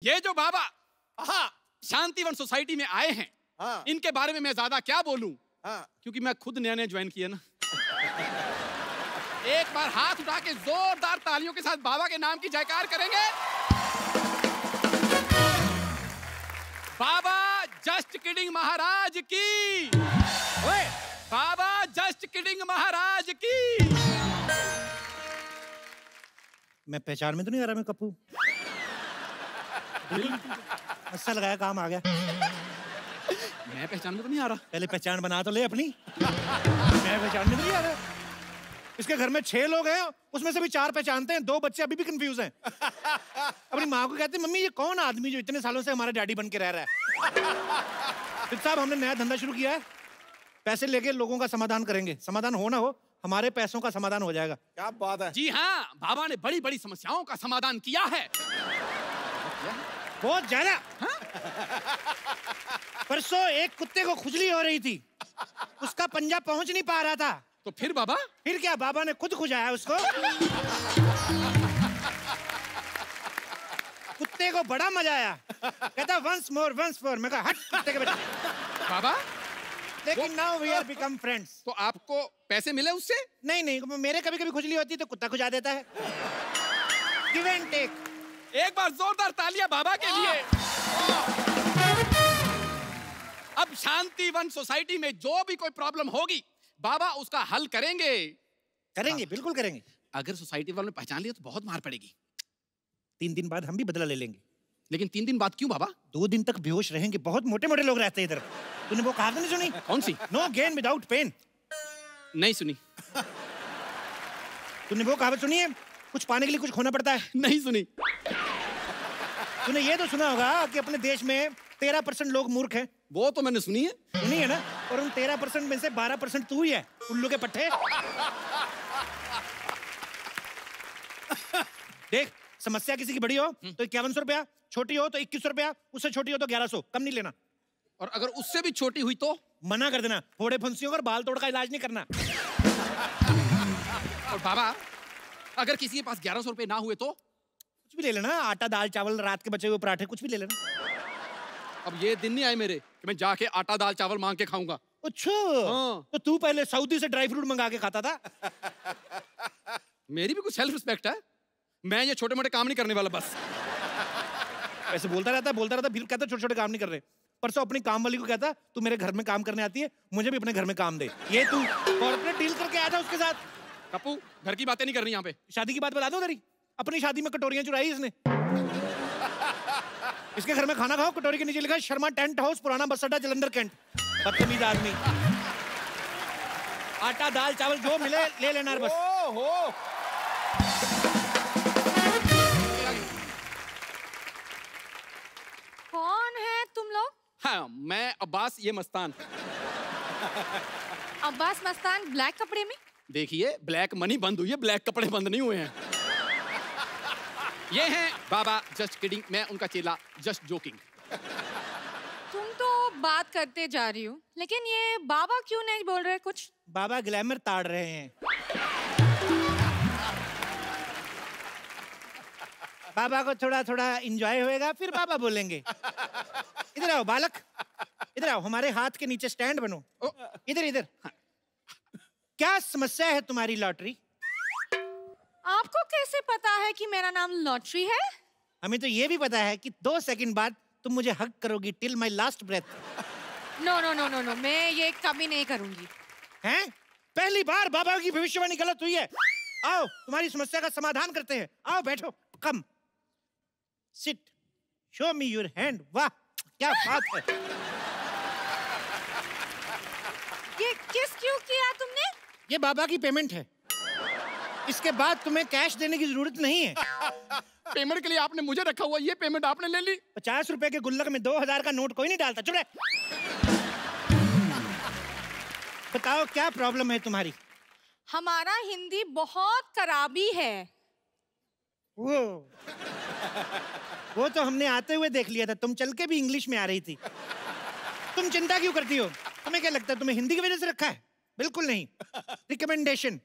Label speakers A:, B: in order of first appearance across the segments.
A: ये जो बाबा शांतिवन सोसाइटी में आए हैं, इनके बारे में मैं ज्यादा क्या बोलूं, क्योंकि मैं खुद नया नया ज्वाइन किया ना। एक बार हाथ उठा के जोरदार तालियों के साथ बाबा के नाम की जयकार करेंगे। बाबा जस्ट किडिंग महाराज की। ओए, बाबा जस्ट किडिंग महाराज की।
B: मैं पहचान में तो नहीं आ रहा मैं कप्पू? अच्छा लगाया, काम आ गया।
A: मैं पहचान में तो नहीं आ रहा।
B: पहले पहचान बना तो ले अपनी। मैं पहचान में तो नहीं आ रहा। इसके घर में 6 लोग हैं, उसमें से भी 4 पहचानते हैं, 2 बच्चे अभी भी कंफ्यूज हैं। अपनी माँ को कहते हैं, मम्मी ये कौन आदमी जो इतने सालों से हमारा डैडी बन के रह रहा है। फिर साहब हमने नया धंधा शुरू किया है, पैसे लेके लोगों का समाधान करेंगे। समाधान हो ना हो, हमारे पैसों का समाधान हो जाएगा।
C: क्या बात है।
A: जी हाँ, बाबा ने बड़ी बड़ी समस्याओं का समाधान किया है।
B: बहुत ज्यादा। परसों एक कुत्ते को खुजली हो रही थी, उसका पंजा पहुंच नहीं पा रहा था।
A: तो फिर बाबा?
B: फिर क्या, बाबा ने खुद खुजाया उसको। कुत्ते को बड़ा मजा आया, कहता वंस मोर वंस मोर। मैं कहा हट कुत्ते के बच्चे।
A: बाबा
B: लेकिन now we are become friends.
A: तो आपको पैसे मिले उससे?
B: नहीं नहीं, मेरे कभी कभी खुजली होती है तो कुत्ता खुजा देता है। Give and take.
A: एक बार जोरदार तालियां बाबा के लिए। अब शांतिवन सोसाइटी में जो भी कोई प्रॉब्लम होगी, बाबा उसका हल करेंगे।
B: करेंगे, बिल्कुल करेंगे।
A: अगर सोसाइटी वालों ने पहचान लिया तो बहुत मार पड़ेगी।
B: 3 दिन बाद हम भी बदला ले लेंगे।
A: लेकिन 3 दिन बाद क्यों बाबा?
B: 2 दिन तक बेहोश रहेंगे, बहुत मोटे मोटे लोग रहते हैं इधर। तूने वो कहावत नहीं सुनी?
A: कौन सी?
B: No gain without pain.
A: नहीं सुनी।
B: तूने वो कहावत सुनी है, कुछ पाने के लिए कुछ खोना पड़ता है?
A: नहीं सुनी।
B: तूने ये तो सुना होगा कि अपने देश में 13% लोग मूर्ख हैं।
A: वो तो मैंने सुनी है।
B: सुनी है ना? और उन 13% में से 12% तू ही है, उल्लू के पट्टे। देख, समस्या किसी की बड़ी हो तो 5100 रुपया, छोटी हो तो 2100 रुपया, उससे छोटी हो तो 1100, कम नहीं लेना।
A: और अगर उससे भी छोटी हुई तो?
B: मना कर देना, फोड़े फुंसियों और बाल तोड़ का इलाज नहीं करना।
A: और बाबा अगर किसी के पास 1100 रुपए ना हुए तो?
B: कुछ भी ले लेना, आटा दाल चावल, रात के बचे हुए पराठे, कुछ भी ले लेना।
A: अब ये दिन नहीं आए मेरे कि मैं जाके आटा दाल चावल मांग के खाऊंगा।
B: अच्छा,
A: हाँ।
B: तो तू पहले सऊदी से ड्राई फ्रूट मंगा के खाता था।
A: मेरी भी कुछ सेल्फ रिस्पेक्ट है। मैं ये छोटे मोटे काम नहीं करने वाला बस।
B: ऐसे बोलता रहता, फिर कहता छोटे छोटे काम नहीं कर रहे। परसों अपनी काम वाली को कहता, तू मेरे घर में काम करने आती है, मुझे भी अपने घर में काम दे। ये तू कॉर्पोरेट डील करके आया था उसके साथ।
A: कप्पू, घर की बातें नहीं करनी यहाँ पे।
B: शादी की बात बता दो तेरी। अपनी शादी में कटोरियां चुराई इसने। इसके घर में खाना खाओ, कटोरी के नीचे लिखा है शर्मा टेंट हाउस, पुराना बस अड्डा, जलंधर कैंट। बदतमीज आदमी। आटा दाल चावल जो मिले ले लेना बस।
D: कौन है तुम लोग?
A: हाँ, मैं अब्बास, ये मस्तान।
D: अब्बास मस्तान ब्लैक कपड़े में?
A: देखिए, ब्लैक मनी बंद हुई है, ब्लैक कपड़े बंद नहीं हुए हैं। ये हैं बाबा जस्ट किडिंग, मैं उनका चेला जस्ट जोकिंग।
D: तुम तो बात करते जा रही हो, लेकिन ये बाबा क्यों नहीं बोल रहे कुछ?
B: बाबा ग्लैमर ताड़ रहे हैं। बाबा को थोड़ा थोड़ा एंजॉय होएगा, फिर बाबा बोलेंगे। इधर आओ बालक, इधर आओ, हमारे हाथ के नीचे स्टैंड बनो। इधर इधर। क्या समस्या है तुम्हारी लॉटरी?
D: आपको कैसे पता है कि मेरा नाम लॉटरी है?
B: हमें तो ये भी पता है कि 2 सेकंड बाद तुम मुझे हग करोगी till my last breath.
D: No no no no no, मैं ये कभी नहीं करूंगी।
B: हैं? पहली बार बाबा की भविष्यवाणी गलत हुई है। आओ, तुम्हारी समस्या का समाधान करते हैं। आओ बैठो, come sit, show me your hand. वाह क्या बात है।
D: ये किस क्यों किया तुमने?
B: ये बाबा की पेमेंट है, इसके बाद तुम्हें कैश देने की जरूरत नहीं है।
A: पेमेंट के लिए आपने मुझे रखा हुआ, ये पेमेंट आपने ले ली।
B: 50 रुपए के गुल्लक में 2000 का नोट कोई नहीं डालता। चुप रहे। बताओ क्या प्रॉब्लम है तुम्हारी?
D: हमारा हिंदी बहुत खराबी है।
B: वो तो हमने आते हुए देख लिया था, तुम चल के भी इंग्लिश में आ रही थी। तुम चिंता क्यों करती हो? तुम्हें क्या लगता है तुम्हें हिंदी की वजह से रखा है? बिल्कुल नहीं, रिकमेंडेशन।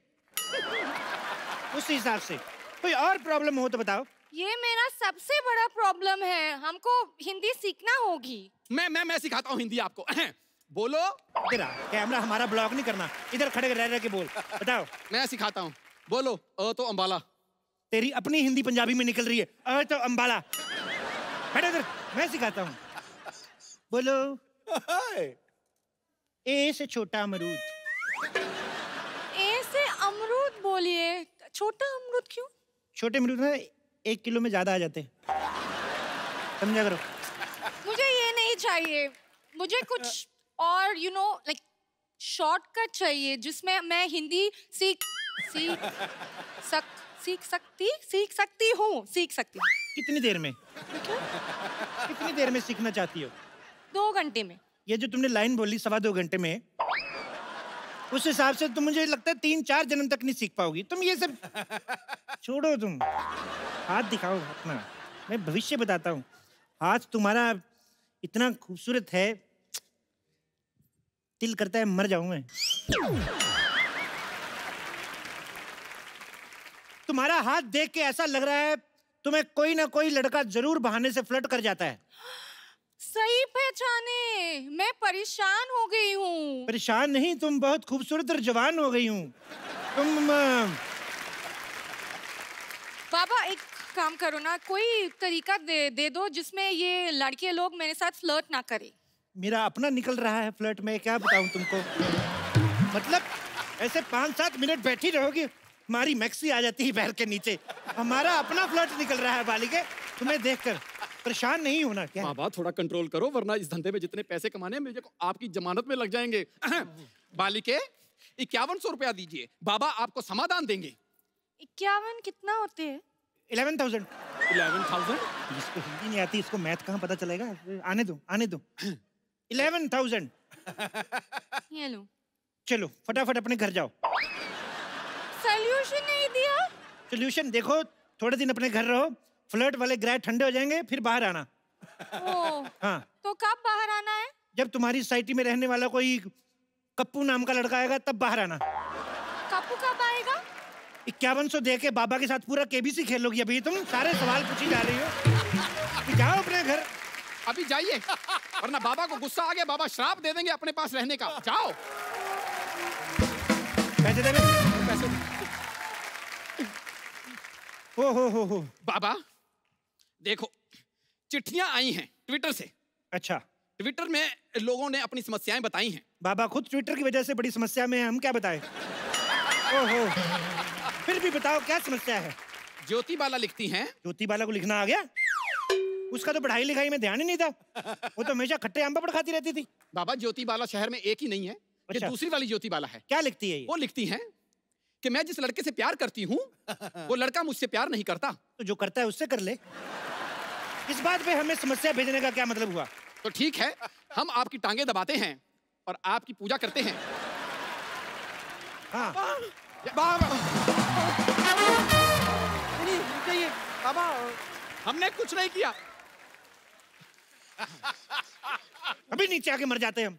B: उस हिसाब से कोई और प्रॉब्लम हो तो बताओ।
D: ये मेरा सबसे बड़ा प्रॉब्लम है, हमको हिंदी सीखना होगी।
A: मैं सिखाता हूँ हिंदी आपको। बोलो।
B: तेरा कैमरा हमारा ब्लॉक नहीं करना, इधर खड़े रह के बोल। बताओ।
A: मैं सिखाता हूँ, बोलो। तो अंबाला।
B: तेरी अपनी हिंदी पंजाबी में निकल रही है। तो अंबाला। खड़े इधर, मैं सिखाता हूँ। बोलो। ए से छोटा अमरूद।
D: ए से अमरूद बोलिए। छोटा अमरूद क्यों?
B: छोटे अमरूद ना 1 किलो में ज्यादा आ जाते हैं, समझा करो।
D: मुझे ये नहीं चाहिए, मुझे कुछ और लाइक शॉर्टकट चाहिए जिसमें मैं हिंदी सीख सकती हूँ।
B: कितनी देर में? कितनी देर में सीखना चाहती हो?
D: 2 घंटे में।
B: ये जो तुमने लाइन बोली 2.25 घंटे में, उस हिसाब से तुम, मुझे लगता है 3-4 जन्म तक नहीं सीख पाओगी तुम। ये सब छोड़ो, तुम हाथ दिखाओ अपना, मैं भविष्य बताता हूँ। हाथ तुम्हारा इतना खूबसूरत है, दिल करता है मर जाऊं मैं। तुम्हारा हाथ देख के ऐसा लग रहा है तुम्हें कोई ना कोई लड़का जरूर बहाने से फ्लर्ट कर जाता है।
D: सही पहचाने, मैं परेशान हो गई हूँ।
B: परेशान नहीं, तुम बहुत खूबसूरत और जवान हो गई हूँ तुम।
D: बाबा एक काम करो ना, कोई तरीका दे दो जिसमें ये लड़के लोग मेरे साथ फ्लर्ट ना करें।
B: मेरा अपना निकल रहा है फ्लर्ट में, क्या बताऊं तुमको। मतलब ऐसे 5-7 मिनट बैठी रहोगी, हमारी मैक्सी आ जाती है पैर के नीचे। हमारा अपना फ्लर्ट निकल रहा है बालिके, तुम्हें देखकर परेशान नहीं होना क्या?
A: बाबा थोड़ा कंट्रोल करो, वरना इस धंधे में जितने पैसे कमाने हैं मुझे आपकी जमानत में लग जाएंगे। बालिके 5100 रुपया दीजिए, बाबा आपको समाधान देंगे।
D: 51 कितना होते हैं?
B: 11,000।
A: 11,000?
B: जिसको हिंदी नहीं आती इसको मैथ कहाँ पता चलेगा? आने दो 11,000।
D: ये लो।
B: चलो फटाफट अपने घर जाओ।
D: सॉल्यूशन नहीं दिया?
B: सॉल्यूशन देखो, थोड़े दिन अपने घर रहो, फ्लर्ट वाले ग्रह ठंडे हो जाएंगे, फिर बाहर आना। हाँ।
D: तो कब बाहर आना है?
B: जब तुम्हारी सोसाइटी में रहने वाला कोई कप्पू नाम का लड़का आएगा तब बाहर आना।
D: कप्पू कब आएगा?
B: 5100 दे के बाबा के साथ पूरा केबीसी खेलोगी। अभी तुम सारे सवाल पूछी जा रही हो। जाओ अपने घर,
A: अभी जाइए, वरना बाबा को गुस्सा आ गया, बाबा श्राप दे देंगे अपने पास रहने का। जाओ।
B: पैसे दे।
A: पैसे।
B: हो।
A: बाबा देखो, चिट्ठियां आई हैं ट्विटर से।
B: अच्छा।
A: ट्विटर में लोगों ने अपनी समस्याएं बताई हैं।
B: बाबा खुद ट्विटर की वजह से बड़ी समस्या में है, हम क्या बताएं? ओहो, फिर भी बताओ क्या समस्या है?
A: ज्योति बाला लिखती हैं।
B: ज्योति बाला को लिखना आ गया? उसका तो पढ़ाई लिखाई में ध्यान ही नहीं था, वो तो हमेशा खट्टे आम पापड़ खाती रहती थी।
A: बाबा ज्योति बाला शहर में एक ही नहीं है।
B: अच्छा।
A: ये दूसरी वाली ज्योति बाला है।
B: क्या लिखती है ये?
A: वो लिखती हैं कि मैं जिस लड़के से प्यार करती हूँ वो लड़का मुझसे प्यार नहीं करता।
B: तो जो करता है उससे कर ले। इस बात पे हमें समस्या भेजने का क्या मतलब हुआ?
A: तो ठीक है, हम आपकी टांगे दबाते हैं और आपकी पूजा करते हैं।
B: हाँ।
A: बाबा हमने कुछ नहीं किया।
B: अभी नीचे आके मर जाते हैं हम।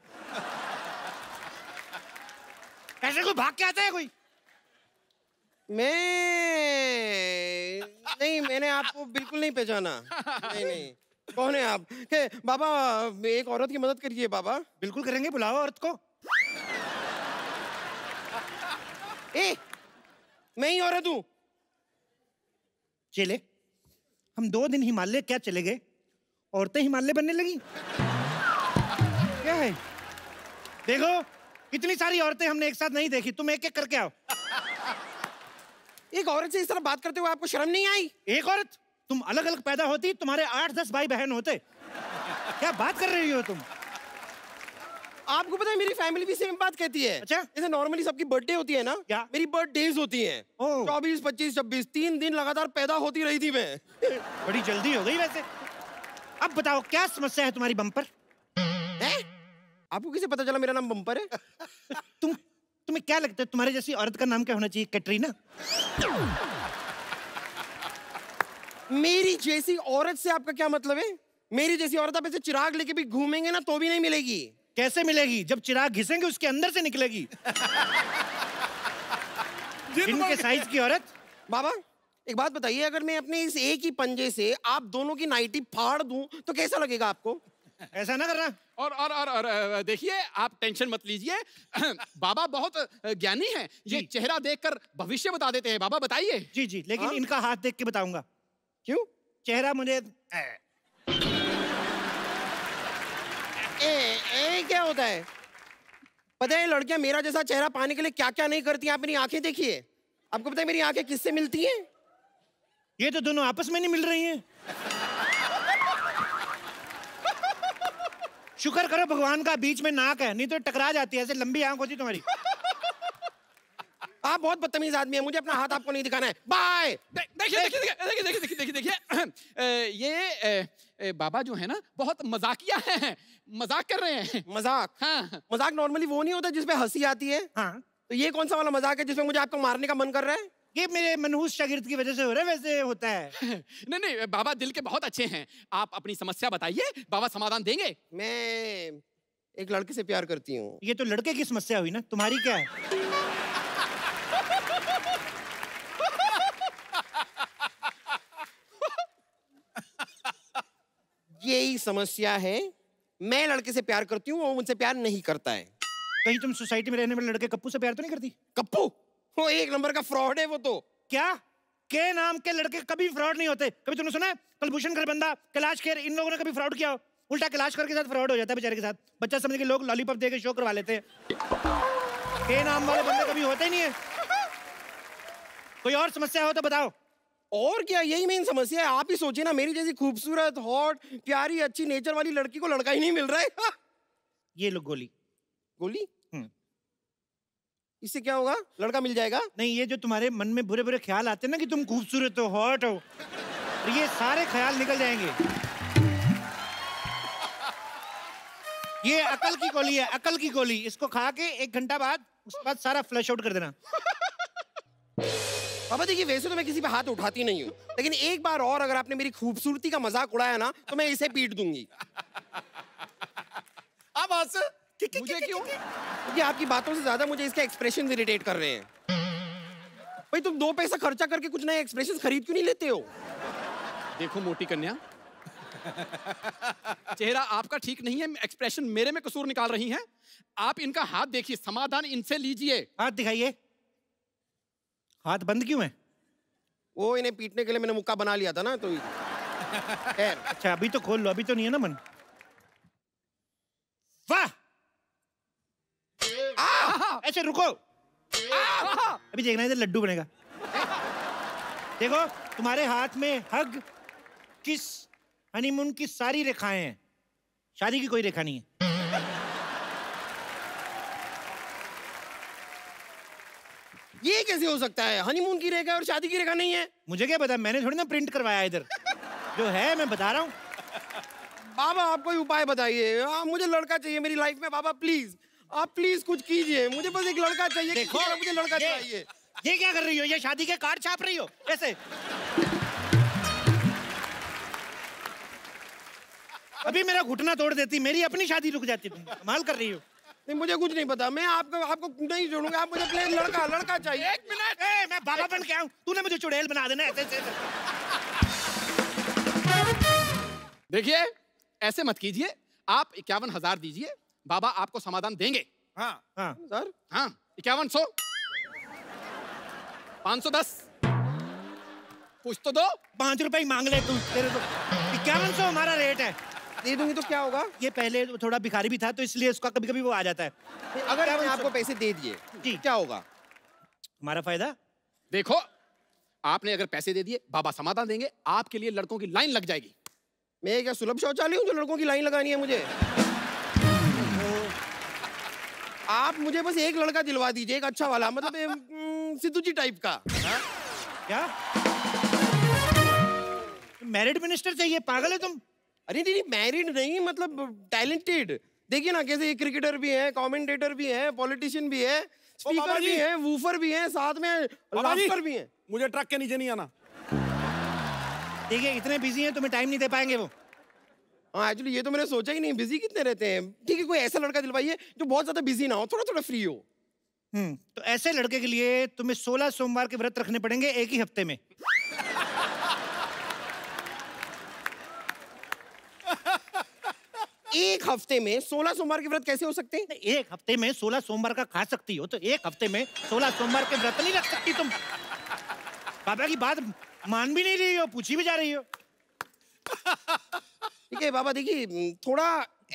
B: ऐसे कोई भाग के आता है कोई?
C: नहीं, मैंने आपको बिल्कुल नहीं पहचाना। नहीं, कौन है आप? के बाबा एक औरत की मदद करिए बाबा।
B: बिल्कुल करेंगे, बुलाओ औरत को।
C: मैं ही औरत हूँ।
B: चले, हम 2 दिन हिमालय क्या चले गए, औरतें हिमालय बनने लगी। क्या है? देखो इतनी सारी औरतें हमने एक साथ नहीं देखी, तुम एक एक करके आओ।
C: एक औरत से इस तरह बात करते हुए आपको शर्म नहीं आई?
B: एक औरत? तुम अलग अलग पैदा होती तुम्हारे 8-10 भाई बहन होते। क्या बात कर रही हो तुम?
C: आपको पता है मेरी फैमिली भी सेम बात कहती है।
B: अच्छा?
C: जैसे नॉर्मली सबकी बर्थडे होती है ना,
B: क्या?
C: मेरी बर्थडेज होती हैं। 24, 25, 26 3 दिन लगातार पैदा होती रही थी मैं।
B: बड़ी जल्दी हो गई वैसे। अब बताओ क्या समस्या है तुम्हारी बम्पर?
C: है? आपको कैसे पता चला मेरा नाम बम्पर है?
B: तुम्हें क्या लगता है तुम्हारे जैसी औरत का नाम क्या होना चाहिए? कैटरीना?
C: मेरी जैसी औरत से आपका क्या मतलब है? मेरी जैसी औरत आप ऐसे चिराग लेके भी घूमेंगे ना तो भी नहीं मिलेगी।
B: कैसे मिलेगी? जब चिराग घिसेंगे उसके अंदर से निकलेगी। इनके साइज की औरत।
C: बाबा एक बात बताइए, अगर मैं अपने इस एक ही पंजे से आप दोनों की नाइटी फाड़ दूं तो कैसा लगेगा आपको?
B: ऐसा ना करना।
A: और देखिए, आप टेंशन मत लीजिए। बाबा बहुत ज्ञानी हैं। ये
B: जी।
A: चेहरा देखकर भविष्य बता देते हैं। बाबा बताइए।
B: जी जी, लेकिन
C: हाँ?
B: इनका हाथ देख के बताऊंगा।
C: क्यों?
B: चेहरा मुझे
C: क्या होता है? पता है लड़कियां मेरा जैसा चेहरा पाने के लिए क्या क्या नहीं करती हैं? आप मेरी आंखें देखिए। आपको पता है मेरी आंखें किससे मिलती हैं?
B: ये तो दोनों आपस में नहीं मिल रही हैं। शुक्र करो भगवान का बीच में नाक है, नहीं तो टकरा जाती है। ऐसे लंबी आंख होती तुम्हारी।
C: आप बहुत बदतमीज आदमी हैं। मुझे अपना हाथ आपको नहीं दिखाना है। बाय।
A: देखिए, ये बाबा जो है ना, बहुत मजाकिया हैं। मजाक कर रहे हैं।
C: मजाक?
A: हाँ।
C: मजाक नॉर्मली वो नहीं होता जिसपे हंसी आती है।
B: हाँ,
C: तो ये कौन सा वाला मजाक है जिसमें मुझे आपको मारने का मन कर रहा है?
B: ये मेरे मनहूस शागिर्द की वजह से हो रहा है, वैसे होता है।
A: नहीं, बाबा दिल के बहुत अच्छे हैं। आप अपनी समस्या बताइए, बाबा समाधान देंगे।
C: मैं एक लड़के से प्यार करती हूँ।
B: ये तो लड़के की समस्या हुई ना, तुम्हारी क्या है?
C: यही समस्या है। मैं लड़के से प्यार करती हूँ, वो मुझसे प्यार नहीं करता है।
B: कहीं तुम सोसाइटी में रहने वाले लड़के कप्पू से प्यार तो नहीं करती?
C: कप्पू? वो एक नंबर का फ्रॉड है वो तो।
B: क्या? के नाम के लड़के कभी फ्रॉड नहीं होते। कभी तुमने सुना है कुलभूषण खरबंदा, कैलाश खेर, इन लोगों ने कभी फ्रॉड किया हो? उल्टा कैलाश खेर के साथ फ्रॉड हो जाता है बेचारे के साथ। बच्चा समझ के लोग लॉलीपॉप दे के शो करवा लेते हैं। के नाम वाले बंदे कभी होते ही नहीं है। कोई और समस्या हो तो बताओ।
C: और क्या, यही मेन समस्या है। आप ही सोचिए ना, मेरी जैसी खूबसूरत, हॉट, प्यारी, अच्छी नेचर वाली लड़की को लड़का ही नहीं मिल रहा है।
B: ये लो गोली।
C: गोली? इससे क्या होगा? लड़का मिल जाएगा?
B: नहीं, ये जो तुम्हारे मन में बुरे बुरे ख्याल आते हैं ना कि तुम खूबसूरत हो, हॉट हो, और ये सारे ख्याल निकल जाएंगे। ये अकल की गोली है, अकल की गोली। इसको खा के 1 घंटा बाद, उसके बाद सारा फ्लश आउट कर देना।
C: पापा देखिए, वैसे तो मैं किसी पे हाथ उठाती नहीं हूँ, लेकिन एक बार और अगर आपने मेरी खूबसूरती का मजाक उड़ाया ना तो मैं इसे पीट दूंगी।
A: अब हंस। मुझे क्यों?
C: ये आपकी बातों से ज्यादा मुझे इसके एक्सप्रेशन इरिटेट कर रहे हैं। भाई तुम 2 पैसा खर्चा करके कुछ नए एक्सप्रेशन खरीद क्यों नहीं लेते हो?
A: देखो मोटी कन्या, चेहरा आपका ठीक नहीं है, एक्सप्रेशन मेरे में कसूर निकाल रही हैं। आप इनका हाथ देखिए, समाधान इनसे लीजिए।
B: हाथ दिखाइए। हाथ बंद क्यों है?
C: वो इन्हें पीटने के लिए मैंने मुक्का बना लिया था ना, तो खैर।
B: अच्छा, अभी तो खोल लो, अभी तो नहीं है ना मन। वाह! ऐसे रुको। अभी देखना, इधर लड्डू बनेगा। देखो, तुम्हारे हाथ में हग, किस, हनीमून की सारी रेखाएं हैं। शादी की कोई रेखा नहीं है।
C: ये कैसे हो सकता है? हनीमून की रेखा और शादी की रेखा नहीं है?
B: मुझे क्या पता, मैंने थोड़ी ना प्रिंट करवाया इधर। जो है मैं बता रहा हूँ।
C: बाबा आप कोई उपाय बताइए। मुझे लड़का चाहिए मेरी लाइफ में। बाबा प्लीज, आप प्लीज कुछ कीजिए। मुझे बस एक लड़का चाहिए।
B: देखो,
C: मुझे लड़का चाहिए।
B: ये क्या कर रही हो? ये शादी के कार्ड छाप रही हो ऐसे? अभी मेरा घुटना तोड़ देती, मेरी अपनी शादी रुक जाती। तुम कमाल कर रही हो।
C: नहीं, मुझे कुछ नहीं पता। मैं आपको नहीं छोड़ूंगा। आप मुझे प्लीज लड़का चाहिए।
A: 1 मिनट।
B: मैं बाबा बन के आऊं, तूने मुझे चुड़ैल बना देना ऐसे।
A: देखिए, ऐसे मत कीजिए। आप 51,000 दीजिए, बाबा आपको समाधान देंगे।
B: हाँ हाँ
C: सर,
A: हाँ, 5100, 510, कुछ तो दो।
B: 5 रुपए ही मांग ले तू। तेरे तो 5100 हमारा रेट है।
C: दे दूंगी तो क्या होगा?
B: ये पहले थोड़ा भिखारी भी था, तो इसलिए उसका कभी कभी वो आ जाता है।
C: अगर मैंने आपको पैसे दे दिए
B: जी,
C: क्या होगा?
B: हमारा फायदा।
A: देखो, आपने अगर पैसे दे दिए, बाबा समाधान देंगे। आपके लिए लड़कों की लाइन लग जाएगी।
C: मैं क्या सुलभ शौचालय हूँ जो लड़कों की लाइन लगानी है मुझे? आप मुझे बस एक लड़का दिलवा दीजिए, एक अच्छा वाला, मतलब सिद्धू जी टाइप का।
B: क्या मैरिड मिनिस्टर चाहिए? पागल है तुम?
C: अरे नहीं, मैरिड नहीं, मतलब टैलेंटेड। देखिए ना कैसे क्रिकेटर भी है, कमेंटेटर भी है, पॉलिटिशियन भी है, स्पीकर भी है, वूफर भी है, साथ में लाफ्टर भी है।
E: मुझे ट्रक के नीचे नहीं आना।
B: देखिए, इतने बिजी हैं, तुम्हें टाइम नहीं दे पाएंगे वो।
C: हाँ, एक्चुअली ये तो मैंने सोचा ही नहीं, बिजी कितने रहते हैं। ठीक है, कोई ऐसा लड़का दिलवाइए जो बहुत ज्यादा बिजी ना हो, थोड़ा थोड़ा फ्री हो।
B: तो ऐसे लड़के के लिए तुम्हें 16 सोमवार के व्रत रखने पड़ेंगे एक ही हफ्ते में।
C: एक हफ्ते में 16 सोमवार के व्रत कैसे हो सकते हैं?
B: एक हफ्ते में 16 सोमवार का खा सकती हो तो एक हफ्ते में 16 सोमवार के व्रत नहीं रख सकती तुम? बाबा की बात मान भी नहीं रही हो, पूछी भी जा रही हो।
C: ठीक है बाबा, देखिए थोड़ा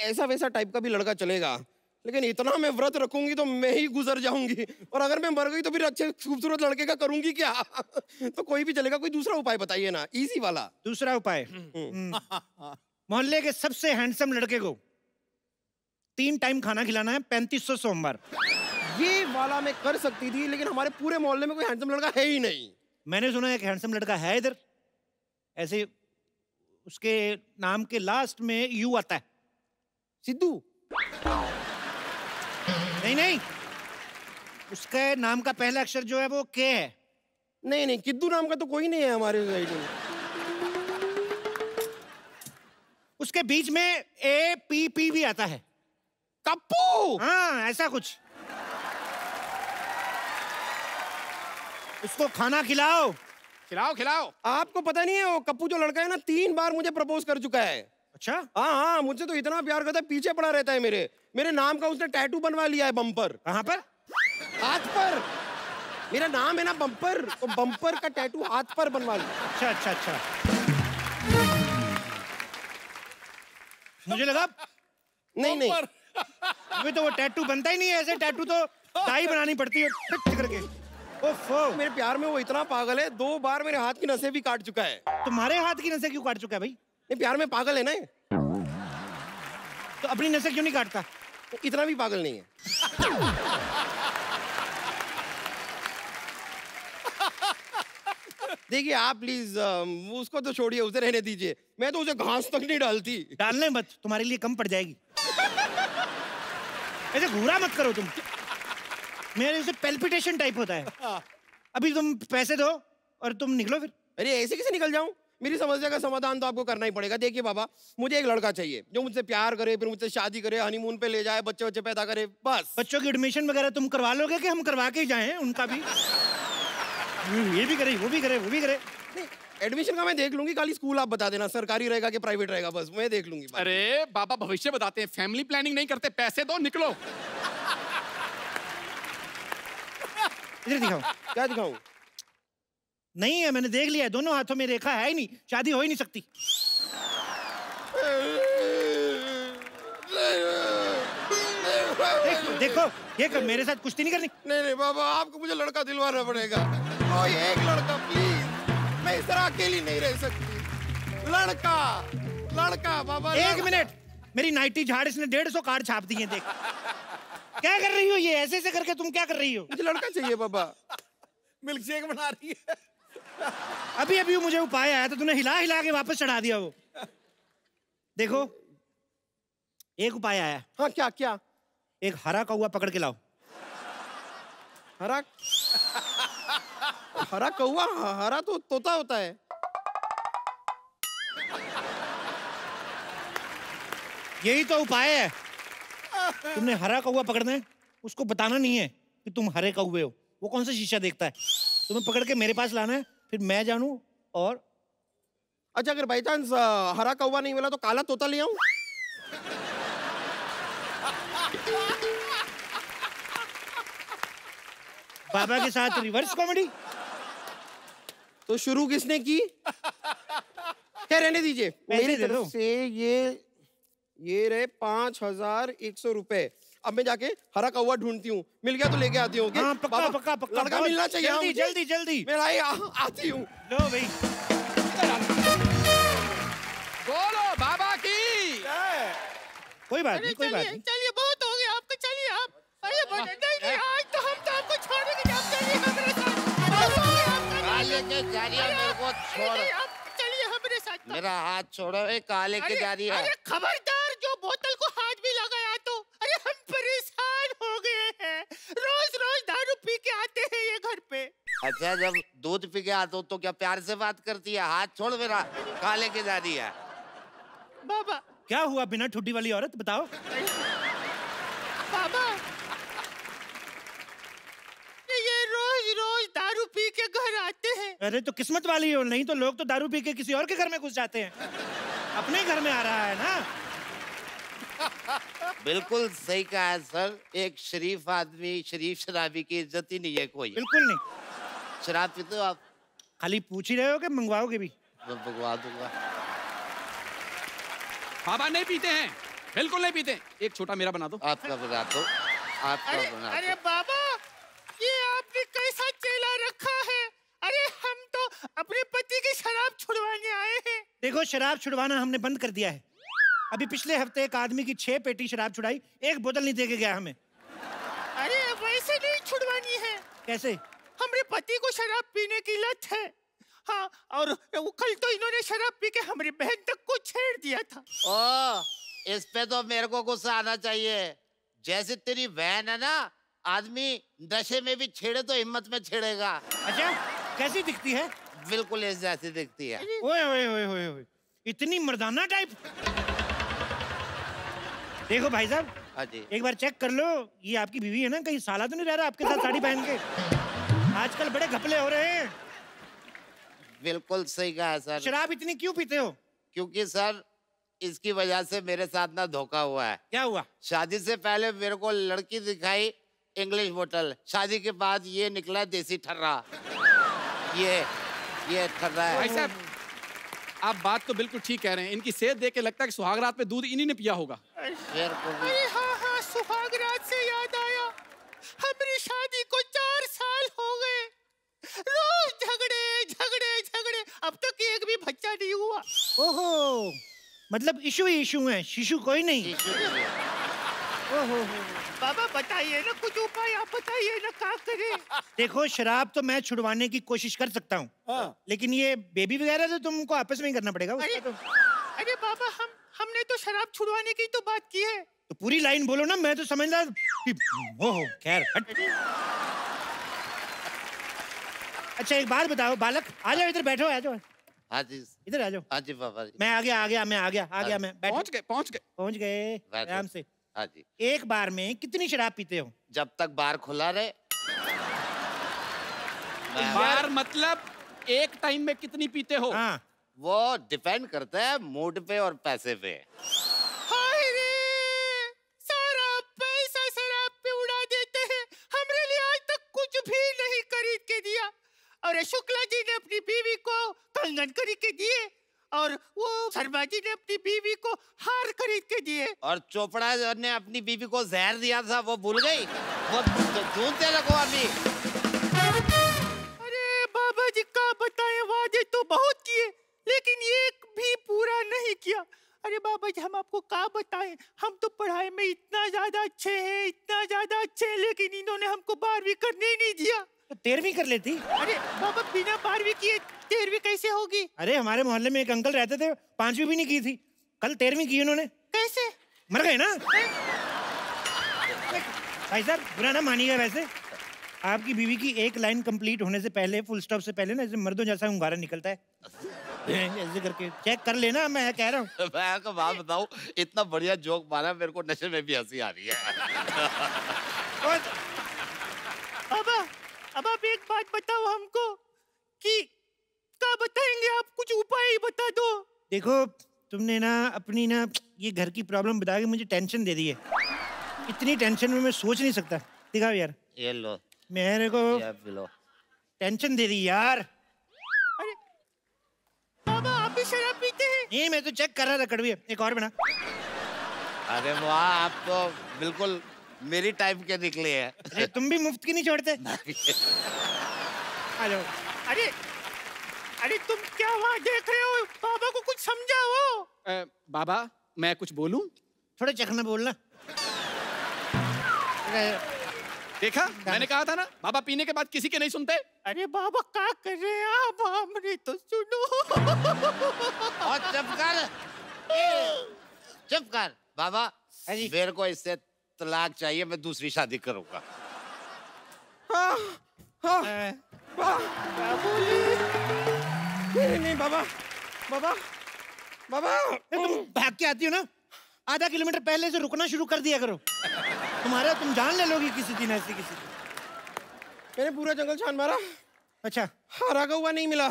C: ऐसा वैसा टाइप का भी लड़का चलेगा, लेकिन इतना मैं व्रत रखूंगी तो मैं ही गुजर जाऊंगी, और अगर मैं मर गई तो फिर अच्छे खूबसूरत लड़के का करूंगी क्या? तो कोई भी चलेगा, कोई दूसरा उपाय बताइए ना, इजी वाला।
B: दूसरा उपाय, मोहल्ले के सबसे हैंडसम लड़के को 3 टाइम खाना खिलाना है 3500 सोमवार।
C: ये वाला मैं कर सकती थी, लेकिन हमारे पूरे मोहल्ले में कोई हैंडसम लड़का है ही नहीं।
B: मैंने सुना एक हैंडसम लड़का है इधर, ऐसे उसके नाम के लास्ट में यू आता है।
C: सिद्धू?
B: नहीं नहीं, उसके नाम का पहला अक्षर जो है वो के है।
C: नहीं नहीं, किद्दू नाम का तो कोई नहीं है हमारे सोसाइटी में।
B: उसके बीच में ए पी पी भी आता है।
C: कप्पू?
B: हाँ, ऐसा कुछ। उसको खाना खिलाओ।
A: खिलाओ खिलाओ।
C: आपको पता नहीं है, वो कप्पू जो लड़का है ना 3 बार मुझे प्रपोज कर चुका है।
B: अच्छा?
C: हाँ हाँ, मुझसे तो इतना प्यार करता है, पीछे पड़ा रहता है मेरे नाम का उसने टैटू बनवा लिया है बम्पर।
B: कहाँ पर?
C: हाथ पर। मेरा नाम है ना बम्पर, तो बम्पर का टैटू हाथ पर बनवा लिया।
B: अच्छा अच्छा अच्छा, मुझे लगा
C: नहीं नहीं,
B: अभी तो वो टैटू बनता ही नहीं है, ऐसे टैटू तो डाई बनानी पड़ती है फिट करके। ओफो,
C: मेरे प्यार में वो इतना पागल है, 2 बार मेरे हाथ की नसें भी काट चुका है।
B: तुम्हारे हाथ की नसें क्यों काट चुका है भाई?
C: नहीं, प्यार में पागल है ना,
B: तो अपनी नसें क्यों नहीं काटता?
C: तो इतना भी पागल नहीं है। देखिए आप प्लीज उसको तो छोड़िए, उसे रहने दीजिए, मैं तो उसे घास तक नहीं डालती।
B: डालने मत, तुम्हारे लिए कम पड़ जाएगी। ऐसे घूरा मत करो तुम, मेरे उसे पेल्पिटेशन टाइप होता है। अभी तुम पैसे दो और तुम निकलो फिर।
C: अरे ऐसे कैसे निकल जाऊं? मेरी समस्या का समाधान तो आपको करना ही पड़ेगा। देखिए बाबा, मुझे एक लड़का चाहिए जो मुझसे प्यार करे, फिर मुझसे शादी करे, हनीमून पे ले जाए, बच्चे बच्चे पैदा करे, बस।
B: बच्चों की एडमिशन वगैरह तुम करवा लोगे कि हम करवा के ही जाएं उनका भी? ये भी करे, वो भी करे, वो भी करे।
C: एडमिशन का मैं देख लूंगी, खाली स्कूल आप बता देना, सरकारी रहेगा कि प्राइवेट रहेगा, बस मैं देख लूंगी।
A: अरे बाबा भविष्य बताते हैं, फैमिली प्लानिंग नहीं करते, पैसे दो निकलो।
B: इधर दिखाओ।
C: क्या दिखाऊं?
B: नहीं है, मैंने देख लिया है, दोनों हाथों में रेखा है ही नहीं, शादी हो ही नहीं सकती। देखो देखो, ये कर, मेरे साथ कुश्ती नहीं करनी।
C: नहीं नहीं बाबा, आपको मुझे लड़का दिलवाना पड़ेगा। कोई एक लड़का प्लीज, मैं इस तरह अकेली नहीं रह सकती। लड़का लड़का बाबा।
B: एक मिनट, मेरी नाइटी झाड़, इसने 150 कार्ड छाप दिए। देख क्या कर रही हो, ये ऐसे ऐसे करके तुम क्या कर रही हो?
C: मुझे लड़का चाहिए बाबा।
A: मिल्क शेक बना रही है।
B: अभी अभी मुझे उपाय आया तो तूने हिला हिला के वापस चढ़ा दिया वो। देखो, एक उपाय आया।
C: हाँ क्या क्या?
B: एक हरा कौवा पकड़ के लाओ।
C: हरा? हरा कौवा? हरा तो तोता होता है।
B: यही तो उपाय है। तुमने हरा कौवा पकड़ना है, उसको बताना नहीं है कि तुम हरे कौवे हो। वो कौन सा शीशा देखता है? तुम्हें पकड़ के मेरे पास लाना है, फिर मैं जानूं। और
C: अच्छा, अगर बाई चांस हरा कौवा नहीं मिला तो काला तोता ले आऊं?
B: बाबा के साथ रिवर्स कॉमेडी।
C: तो शुरू किसने की? क्या, रहने दीजिए। मेरी
B: दे दो।
C: तरफ से ये रहे 5100 रुपए। अब मैं जाके हरा कौवा ढूंढती हूँ, मिल गया तो लेके आती हूँ।
B: हाँ, पक्का पक्का पक्का,
C: लड़का मिलना चाहिए।
B: जल्दी जल्दी जल्दी।
C: मैं आती हूँ।
B: लो भाई,
A: बोलो बाबा की।
B: कोई बात नहीं, कोई बात नहीं।
C: चलिए, बहुत हो गया आपका, चलिए आप। अरे नहीं, आज तो हम तो आपको छोड़ेंगे। आप चलिए हमारे साथ।
E: काले के जारिया मेरे को छोड़।
C: आप चलिए हमारे साथ।
E: मेरा हाथ छोड़ो, ए काले के जारिया।
C: अरे खबरदार, जो बोतल को हाथ भी लगाया तो। अरे हम परेशान हो गए हैं, रोज रोज दारू पी के आते हैं ये घर पे।
E: अच्छा, जब दूध पी के आता हूँ तो क्या प्यार से बात करती है? हाथ छोड़ मेरा, काले के जारिया।
C: बाबा
B: क्या हुआ बिना ठुड्डी वाली औरत, बताओ।
C: बाबा, ये रोज रोज दारू पी के घर आते हैं।
B: अरे तो किस्मत वाली हो, नहीं तो लोग तो दारू पी के किसी और के घर में घुस जाते हैं। अपने घर में आ रहा है ना।
E: बिल्कुल सही कहा है सर। एक शरीफ आदमी शरीफ शराबी की इज्जत ही नहीं है कोई।
B: बिल्कुल नहीं।
E: शराब पीते हो आप?
B: खाली पूछ ही रहे हो कि मंगवाओगे भी?
E: मैं मंगवा दूंगा।
A: बाबा नहीं पीते हैं, बिल्कुल नहीं पीते। एक छोटा मेरा बना दो।
E: आपका बना दो, आपका बना
F: अरे
E: दो।
F: बाबा, ये आपने कैसा चेला रखा है? अरे हम तो अपने पति की शराब छुड़वाने आए हैं।
B: देखो, शराब छुड़वाना हमने बंद कर दिया है। अभी पिछले हफ्ते एक आदमी की 6 पेटी शराब छुड़ाई, 1 बोतल नहीं दे के गया हमें।
F: अरे वैसे नहीं छुड़वानी है।
B: कैसे?
F: हमारे पति को शराब पीने की लत है। हाँ, और वो कल तो इन्होंने शराब पी के हमारी बहन तक को छेड़ दिया था।
E: ओ, इस पे तो मेरे को गुस्सा आना चाहिए। जैसे तेरी बहन है ना, आदमी नशे में भी छेड़े तो हिम्मत में छेड़ेगा।
B: अच्छा, कैसी दिखती है?
E: बिल्कुल इस जैसी दिखती है।
B: ओए ओए ओए ओए ओए, इतनी मर्दाना टाइप। देखो भाई साहब,
E: हाँ जी।
B: एक बार चेक कर लो, ये आपकी बीवी है ना? कहीं साला तो नहीं रह रहा आपके साथ साड़ी पहन के? आजकल बड़े घपले हो रहे हैं।
E: बिल्कुल सही कहा है सर।
B: शराब इतनी क्यों पीते हो?
E: क्योंकि सर इसकी वजह से मेरे साथ ना धोखा हुआ है।
B: क्या हुआ?
E: शादी से पहले मेरे को लड़की दिखाई इंग्लिश बोतल, शादी के बाद ये निकला देसी ठर्रा। ये ठर्रा है।
A: भाई साहब, आप बात तो बिल्कुल ठीक कह रहे हैं। इनकी सेहत देख के लगता है कि सुहागरात में दूध इन्हीं ने पिया होगा।
E: मेरे को भी।
F: अरे हाँ हाँ, सुहागरात से याद आया, हमारी शादी को 4 साल हो गए। रोज झगड़े झगड़े झगड़े, अब तक एक भी बच्चा नहीं हुआ।
B: ओहो, मतलब इशू ही इशू है, शिशु कोई नहीं। ओहो,
F: बाबा बताइए ना, कुछ उपाय आप बताइए ना, क्या करें?
B: देखो, शराब तो मैं छुड़वाने की कोशिश कर सकता हूँ, लेकिन ये बेबी वगैरह तो तुमको आपस में ही करना पड़ेगा।
F: अरे अरे बाबा, हमने तो शराब छुड़वाने की तो बात की है।
B: तो पूरी लाइन बोलो ना, मैं तो समझ रहा कि ओहो, खैर हट। अच्छा, एक बात बताओ बालक, आ जाओ इधर, बैठो, आ जाओ
E: हाँ जी।
B: इधर, आ जाओ।
E: हाँ जी पापा जी।
B: मैं आ गया, मैं आ गया, मैं बैठो।
A: पहुंच गए।
B: पहुंच गए,
E: बैठो।
B: आराम से।
E: हाँ जी।
B: एक बार में कितनी शराब पीते हो?
E: जब तक बार खुला रहे।
A: बार मतलब एक टाइम में कितनी पीते हो?
B: हाँ,
E: वो डिपेंड करता है मूड पे और पैसे पे।
F: हाय रे, सारा पैसा शराब पे उड़ा देते हैं। हमरे लिए आज तक कुछ भी नहीं खरीद के दिया। और शुक्ला जी ने अपनी बीवी को कंगन खरीद के दिए, और वो शर्मा जी ने अपनी बीवी को हार खरीद के दिए।
E: और चोपड़ा ने अपनी बीवी को जहर दिया था, वो भूल गई? वो ढूंढते लगो अभी।
F: अरे बाबा जी, का बताएं, वादे तो बहुत किए, लेकिन एक भी पूरा नहीं किया। अरे बाबा जी, हम आपको क्या बताएं, हम तो पढ़ाई में इतना ज्यादा अच्छे हैं, इतना ज्यादा अच्छे हैं, लेकिन इन्होंने हमको 12वीं करने ही नहीं दिया।
B: तो 13वीं कर लेती।
F: अरे बाबा, बिना 12वीं किए 13वीं कैसे होगी?
B: अरे हमारे मोहल्ले में एक अंकल रहते थे, 5वीं भी नहीं की थी, कल 13वीं की उन्होंने।
F: कैसे?
B: मर गए ना। भाई साहब, बुरा ना मानिएगा, वैसे आपकी बीवी की एक लाइन कंप्लीट होने से पहले, फुल स्टॉप से पहले ना, ऐसे मर्दों जैसा hunगारा निकलता है, ऐसे करके चेक कर लेना, मैं कह रहा हूँ।
E: मैं आपको बात बताऊं, इतना बढ़िया जोक मारा, मेरे को नशे में भी हंसी आ रही है।
F: बाबा, अब आप एक बात बताओ हमको, कि क्या बताएंगे आप? कुछ उपाय ही बता दो।
B: देखो, तुमने ना अपनी ना ये घर की प्रॉब्लम बता के मुझे टेंशन दे दी है। इतनी टेंशन में मैं सोच नहीं सकता। दिखाओ यार,
E: ये लो,
B: मेरे को
E: ये पी लो।
B: टेंशन दे दी यार।
F: अरे बाबा, आप भी शराब पीते हैं?
B: नहीं, मैं तो चेक कर रहा था, कड़वी है। एक और बना।
E: अरे वाह, आप तो बिल्कुल मेरी टाइप के निकले हैं।
B: अरे तुम भी मुफ्त की नहीं छोड़ते। आ जाओ।
F: अरे अरे, तुम क्या वहाँ देख रहे हो? बाबा को कुछ समझाओ।
A: बाबा, मैं कुछ बोलूं?
B: थोड़ा चखना बोलना।
A: देखा, मैंने कहा था ना, बाबा पीने के बाद किसी के नहीं सुनते।
F: अरे बाबा, क्या कर रहे हैं आप? हमने तो सुनो।
E: और चुप कर, चुप कर। बाबा, मेरे को इससे तलाक चाहिए, मैं दूसरी शादी करूंगा।
C: नहीं बाबा, बाबा, बाबा।
B: तुम भाग के आती हो ना, आधा किलोमीटर पहले से रुकना शुरू कर दिया करो। तुम्हारा तुम जान ले लोगी किसी दिन ऐसी किसी दिन।
C: मैंने पूरा जंगल छान मारा।
B: अच्छा,
C: हरा कौवा नहीं मिला।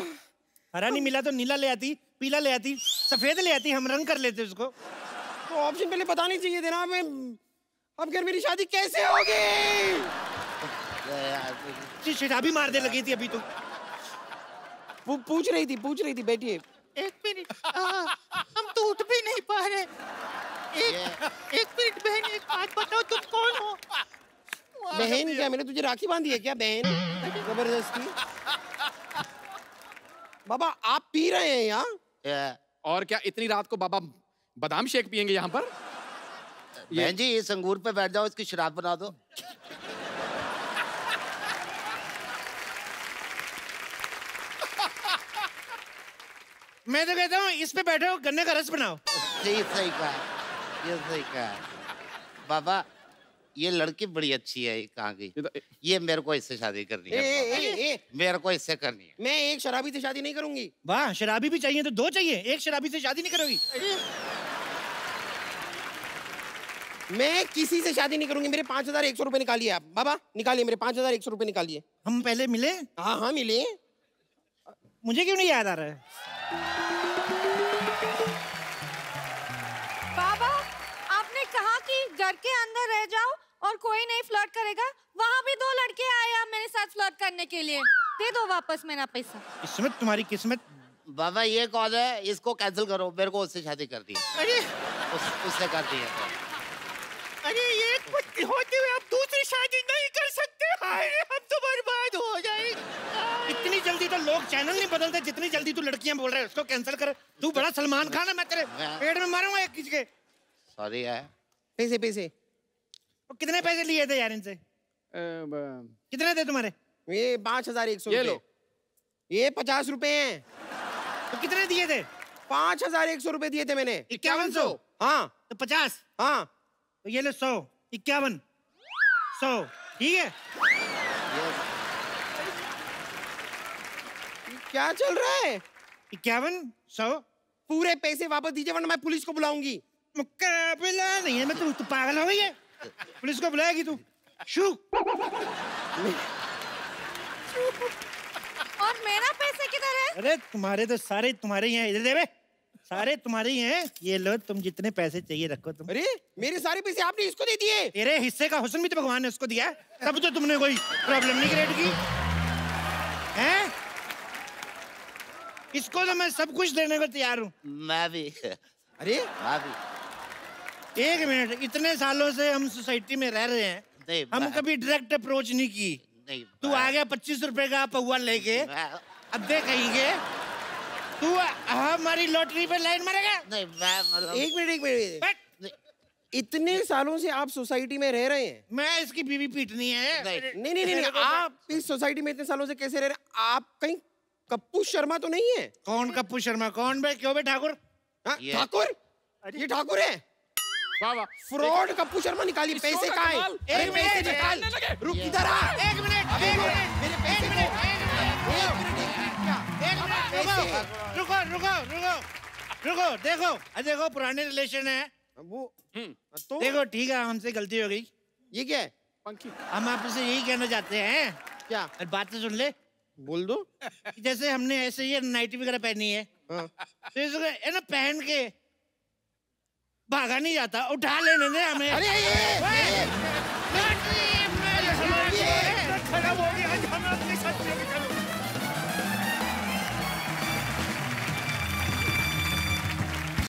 B: हरा नहीं मिला तो नीला ले आती, पीला ले आती, सफेद ले आती, हम रंग कर लेते उसको।
C: तो ऑप्शन पहले बतानी चाहिए थे ना। मैं अब घर मेरी शादी कैसे होगी?
B: शराबी मार दे लगी थी अभी तो।
C: वो पूछ रही थी बैठिए।
F: एक मिनट, हम तो उठ भी नहीं पा रहे। एक मिनट बहन, एक बात बताओ, तुम कौन हो?
C: बहन क्या, मैंने तुझे राखी बांधी है क्या बहन? जबरदस्ती। बाबा आप पी रहे हैं यहाँ?
A: और क्या इतनी रात को बाबा बादाम शेक पियेंगे यहाँ पर?
E: बहन जी इस अंगूर पे बैठ जाओ, इसकी शराब बना दो।
B: मैं तो कहता हूँ इस पे बैठो, गन्ने का रस बनाओ।
E: ये सही कहा, ये सही कहा। बाबा ये लड़की बड़ी अच्छी है, कहाँ गई? ये मेरे को इससे शादी करनी है। मेरे को इससे करनी है।
C: मैं एक शराबी से शादी नहीं करूंगी।
B: वाह, शराबी भी चाहिए तो दो चाहिए, एक शराबी से शादी नहीं करोगी?
C: मैं किसी से शादी नहीं करूंगी। मेरे 5,100 रुपए निकालिए आप। बाबा निकालिए, मेरे 5,100 रुपए निकालिए।
B: हम पहले मिले?
C: हाँ मिले।
B: मुझे क्यों नहीं याद आ रहा है?
D: बाबा आपने कहा कि घर के अंदर रह जाओ और कोई नहीं फ्लर्ट करेगा। वहाँ भी 2 लड़के आए हैं मेरे साथ फ्लर्ट करने के लिए। दे दो वापस मेरा पैसा।
B: किस्मत, तुम्हारी किस्मत।
E: बाबा ये कौन है? इसको कैंसिल करो, मेरे को उससे शादी कर दी।
F: अरे
E: उससे कर दी है।
F: अरे एक पत्नी होते हुए आप दूसरी शादी नहीं कर सकते। हाय हम तो बर्बाद हो जाएंगे।
B: इतनी जल्दी तो लोग चैनल नहीं बदलते जितनी जल्दी तू लड़कियां बोल रहे हैं उसको कैंसिल कर। तू बड़ा सलमान खान है, मैं तेरे पेट में मारूंगा एक किसी के।
E: सॉरी है।
C: पैसे
B: कितने पैसे लिए थे यार इनसे? कितने थे तुम्हारे?
C: ये 5,100।
A: ये लो।
C: ये 50 रुपए हैं।
B: तो कितने दिए थे?
C: 5,100 रुपए दिए थे मैंने।
B: 5100।
C: हाँ
B: तो 50।
C: हाँ
B: तो ये ले 100, 51, 100, ठीक है?
C: क्या चल रहा है?
B: 51, 100।
C: पूरे पैसे वापस दीजिए वरना मैं पुलिस को बुलाऊंगी।
B: मुकाबला नहीं है। मैं तू पागल हो गई है? पुलिस को बुलाएगी तू? शू।
D: और मेरा पैसे किधर है?
B: अरे तुम्हारे तो सारे तुम्हारे ही हैं। इधर दे बे, सारे तुम्हारे ही हैं। ये लो, तुम जितने पैसे चाहिए रखो तुम।
C: अरे मेरे सारे पैसे आपने इसको दे दिए?
B: तेरे हिस्से का हुस्न भी तो भगवान ने उसको दिया। तब तो तुमने कोई प्रॉब्लम नहीं क्रिएट की हैं? इसको तो मैं सब कुछ देने को तैयार हूँ।
E: मैं भी।
C: अरे
E: मैं भी।
B: एक मिनट, इतने सालों से हम सोसाइटी में रह रहे हैं,
E: नहीं,
B: हम कभी डायरेक्ट अप्रोच नहीं की।
E: नहीं,
B: तू आ गया 25 रुपए का पौवा लेके, अब दे कहेंगे तू हमारी लॉटरी पे लाइन मारेगा?
E: नहीं मैं मतलब
C: एक मिनट।
B: बट
C: इतने सालों से आप सोसाइटी में रह रहे हैं?
B: मैं इसकी बीवी पीटनी है।
C: नहीं। आप इस सोसाइटी में इतने सालों से कैसे रह रहे हैं? आप कहीं कप्पू शर्मा तो नहीं है?
B: कौन कप्पू शर्मा? कौन बे? क्यों बे ठाकुर?
C: ठाकुर? ये ठाकुर है?
A: वाह
C: फ्रॉड कप्पू शर्मा। निकालिए पैसे। कहाँ है?
B: एक
C: पैसे
B: मिनट,
C: निकाल। रुक इधर आ।
B: एक मिनट, एक मिनट,
C: मेरे पैसे
B: रुको। देखो पुराने रिलेशन है
C: वो तो
B: देखो, ठीक है हमसे गलती हो गई।
C: ये क्या है?
A: पंखी।
B: हम आपसे यही कहना चाहते हैं।
C: क्या?
B: और बात तो सुन ले।
C: बोल दो।
B: जैसे हमने ऐसे ये नाइटी वगैरह पहनी है, तो इसको है ना पहन के भागा नहीं जाता, उठा लेने दे हमें।
C: अरे
F: खराब हो गया। आज हम अपने साथ